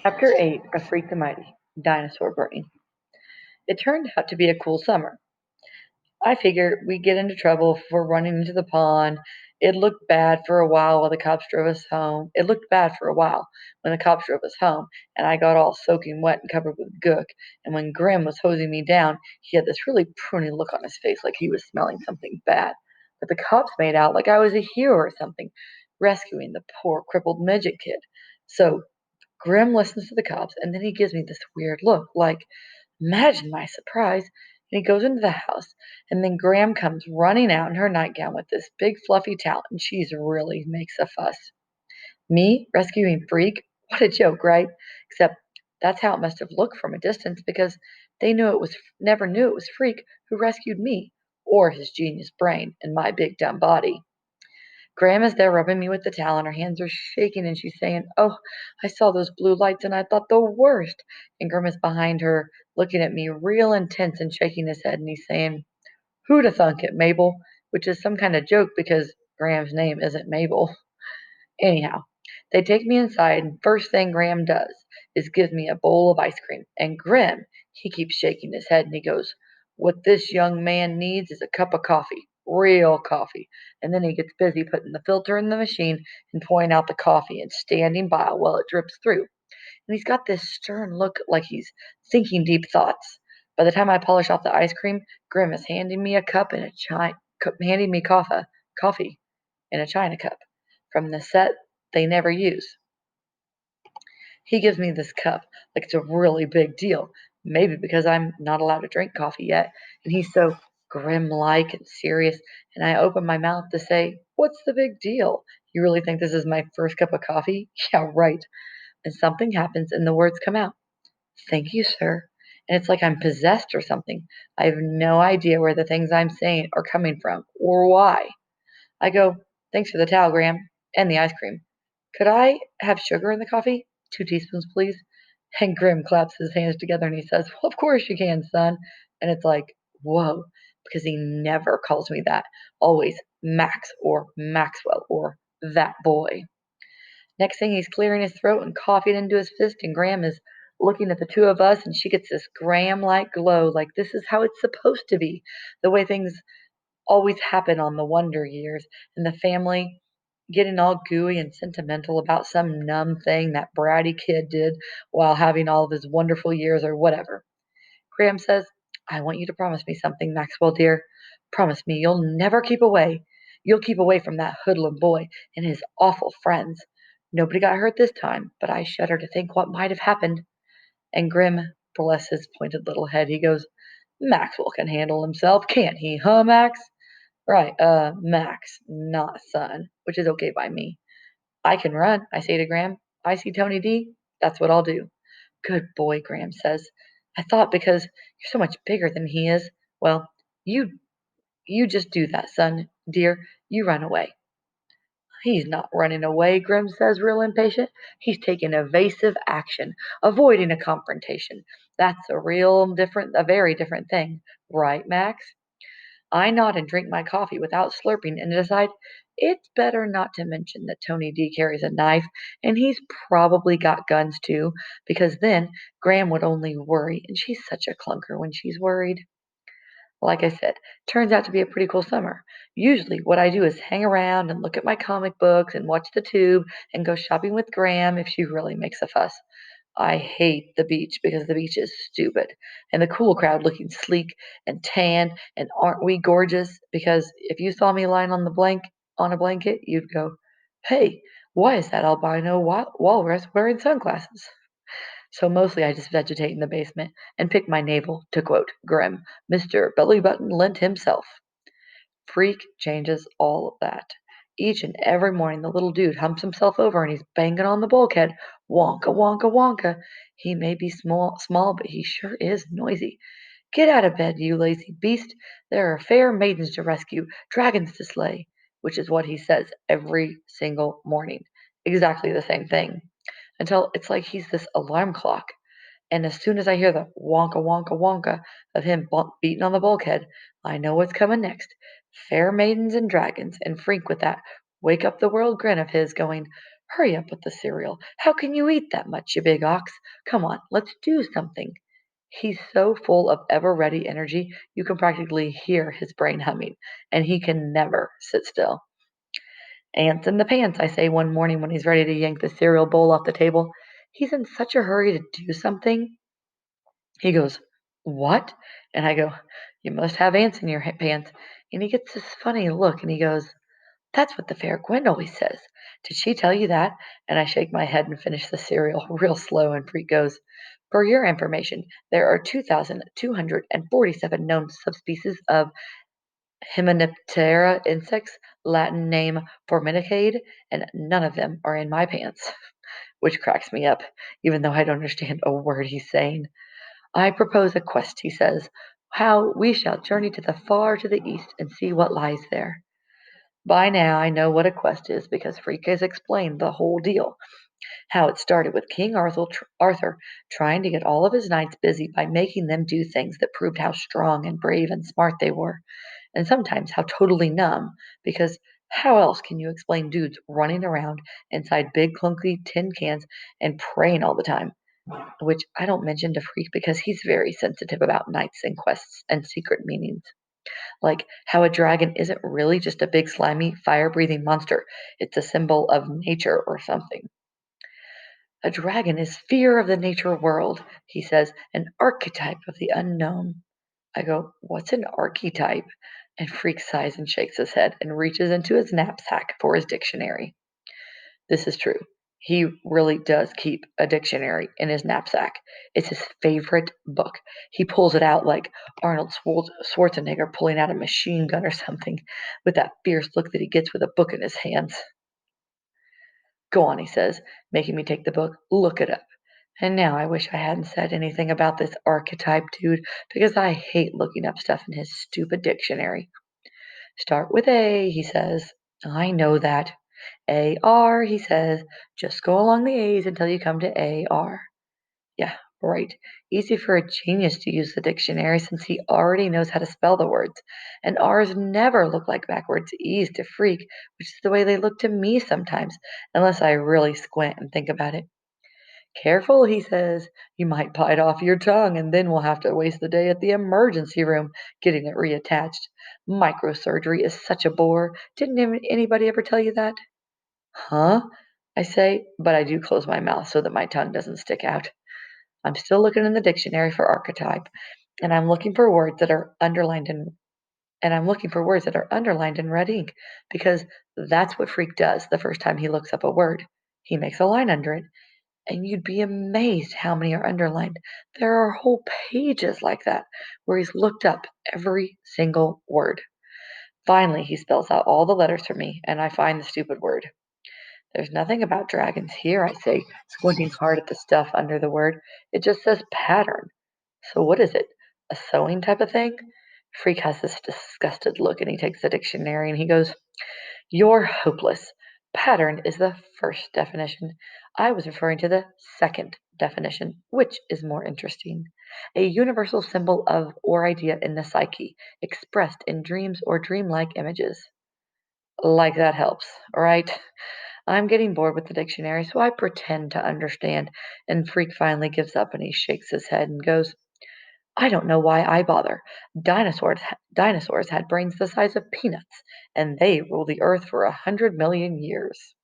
Chapter 8 of Freak the Mighty Dinosaur Brain. It turned out to be a cool summer. I figured we'd get into trouble for running into the pond. It looked bad for a while while the cops drove us home. It looked bad for a while when the cops drove us home, and I got all soaking wet and covered with gook. And when Grim was hosing me down, he had this really pruny look on his face like he was smelling something bad. But the cops made out like I was a hero or something, rescuing the poor crippled midget kid. So Grim listens to the cops, and then he gives me this weird look, like, imagine my surprise. And he goes into the house, and then Graham comes running out in her nightgown with this big fluffy towel, and she's really makes a fuss. Me rescuing Freak? What a joke, right? Except that's how it must have looked from a distance because they never knew it was Freak who rescued me, or his genius brain and my big dumb body. Graham is there rubbing me with the towel, and her hands are shaking, and she's saying, "Oh, I saw those blue lights, and I thought the worst." And Grim is behind her, looking at me real intense and shaking his head, and he's saying, "Who'da thunk it, Mabel?" Which is some kind of joke because Graham's name isn't Mabel. Anyhow, they take me inside, and first thing Graham does is give me a bowl of ice cream. And Grim, he keeps shaking his head and he goes, "What this young man needs is a cup of coffee, real coffee." And then he gets busy putting the filter in the machine and pouring out the coffee and standing by while it drips through. And he's got this stern look like he's thinking deep thoughts. By the time I polish off the ice cream, Grim is handing me a cup and a handing me coffee in a china cup from the set they never use. He gives me this cup like it's a really big deal, maybe because I'm not allowed to drink coffee yet, and he's so grim-like and serious, and I open my mouth to say, "What's the big deal? You really think this is my first cup of coffee?" Yeah, right. And something happens and the words come out. "Thank you, sir." And it's like I'm possessed or something. I have no idea where the things I'm saying are coming from or why. I go, "Thanks for the towel, Graham, and the ice cream. Could I have sugar in the coffee? 2 teaspoons, please." And Grim claps his hands together and he says, "Well, of course you can, son." And it's like, whoa, because he never calls me that. Always Max or Maxwell or that boy. Next thing he's clearing his throat and coughing into his fist, and Graham is looking at the two of us, and she gets this Graham like glow, like this is how it's supposed to be. The way things always happen on the Wonder Years, and the family getting all gooey and sentimental about some numb thing that bratty kid did while having all of his wonderful years or whatever. Graham says, "I want you to promise me something, Maxwell dear. Promise me you'll never keep away. You'll keep away from that hoodlum boy and his awful friends. Nobody got hurt this time, but I shudder to think what might have happened." And Grim, bless his pointed little head, he goes, "Maxwell can handle himself, can't he, huh, Max?" Right, Max, not son, which is okay by me. "I can run," I say to Graham. "If I see Tony D, that's what I'll do." "Good boy," Graham says. "I thought because you're so much bigger than he is, well, you you just do that, son, dear. You run away." "He's not running away," Grim says, real impatient. "He's taking evasive action, avoiding a confrontation. That's a very different thing. Right, Max?" I nod and drink my coffee without slurping and decide it's better not to mention that Tony D carries a knife and he's probably got guns too, because then Graham would only worry, and she's such a clunker when she's worried. Like I said, turns out to be a pretty cool summer. Usually, what I do is hang around and look at my comic books and watch the tube and go shopping with Graham if she really makes a fuss. I hate the beach because the beach is stupid, and the cool crowd looking sleek and tan, and aren't we gorgeous? Because if you saw me lying on a blanket, you'd go, "Hey, why is that albino walrus wearing sunglasses?" So mostly I just vegetate in the basement and pick my navel, to quote Grimm, Mr. Bellybutton Lint himself. Freak changes all of that. Each and every morning the little dude humps himself over and he's banging on the bulkhead. Wonka, wonka, wonka. He may be small, but he sure is noisy. "Get out of bed, you lazy beast. There are fair maidens to rescue, dragons to slay," which is what he says every single morning. Exactly the same thing. Until it's like he's this alarm clock. And as soon as I hear the wonka, wonka, wonka of him beating on the bulkhead, I know what's coming next. Fair maidens and dragons, and Frink with that wake up the world grin of his going, Hurry up with the cereal. How can you eat that much, you big ox? Come on, let's do something. He's so full of ever ready energy, you can practically hear his brain humming, and he can never sit still. Ants in the pants, I say one morning when he's ready to yank the cereal bowl off the table. He's in such a hurry to do something. He goes, "What?" And I go, "You must have ants in your pants." And he gets this funny look and he goes, "That's what the fair Gwen always says. Did she tell you that?" And I shake my head and finish the cereal real slow, and Preet goes, "For your information, there are 2,247 known subspecies of Hymenoptera insects, Latin name Forminicade, and none of them are in my pants," which cracks me up, even though I don't understand a word he's saying. "I propose a quest," he says, "how we shall journey to the far to the east and see what lies there." By now I know what a quest is because Freak has explained the whole deal. How it started with King Arthur trying to get all of his knights busy by making them do things that proved how strong and brave and smart they were, and sometimes how totally numb, because how else can you explain dudes running around inside big clunky tin cans and praying all the time? Which I don't mention to Freak because he's very sensitive about knights and quests and secret meanings. Like how a dragon isn't really just a big slimy fire breathing monster, it's a symbol of nature or something. "A dragon is fear of the nature world," he says, "an archetype of the unknown." I go, "What's an archetype?" And Freak sighs and shakes his head and reaches into his knapsack for his dictionary. This is true. He really does keep a dictionary in his knapsack. It's his favorite book. He pulls it out like Arnold Schwarzenegger pulling out a machine gun or something, with that fierce look that he gets with a book in his hands. "Go on," he says, making me take the book. "Look it up." And now I wish I hadn't said anything about this archetype dude, because I hate looking up stuff in his stupid dictionary. "Start with A," he says. "I know that." "AR," he says. "Just go along the A's until you come to AR." Yeah, right. Easy for a genius to use the dictionary since he already knows how to spell the words. And R's never look like backwards E's to Freak, which is the way they look to me sometimes, unless I really squint and think about it. "Careful," he says. "You might bite off your tongue, and then we'll have to waste the day at the emergency room getting it reattached. Microsurgery is such a bore. Didn't anybody ever tell you that?" "Huh?" I say, but I do close my mouth so that my tongue doesn't stick out. I'm still looking in the dictionary for archetype, and I'm looking for words that are underlined in and I'm looking for words that are underlined in red ink because that's what Freak does the first time he looks up a word. He makes a line under it, and you'd be amazed how many are underlined. There are whole pages like that where he's looked up every single word. Finally, he spells out all the letters for me, and I find the stupid word. "There's nothing about dragons here," I say, squinting hard at the stuff under the word. "It just says pattern. So what is it? A sewing type of thing?" Freak has this disgusted look and he takes the dictionary and he goes, "You're hopeless. Pattern is the first definition. I was referring to the second definition, which is more interesting. A universal symbol of or idea in the psyche, expressed in dreams or dreamlike images." Like that helps, right? I'm getting bored with the dictionary, so I pretend to understand, and Freak finally gives up and he shakes his head and goes, "I don't know why I bother. Dinosaurs had brains the size of peanuts, and they ruled the earth for 100 million years."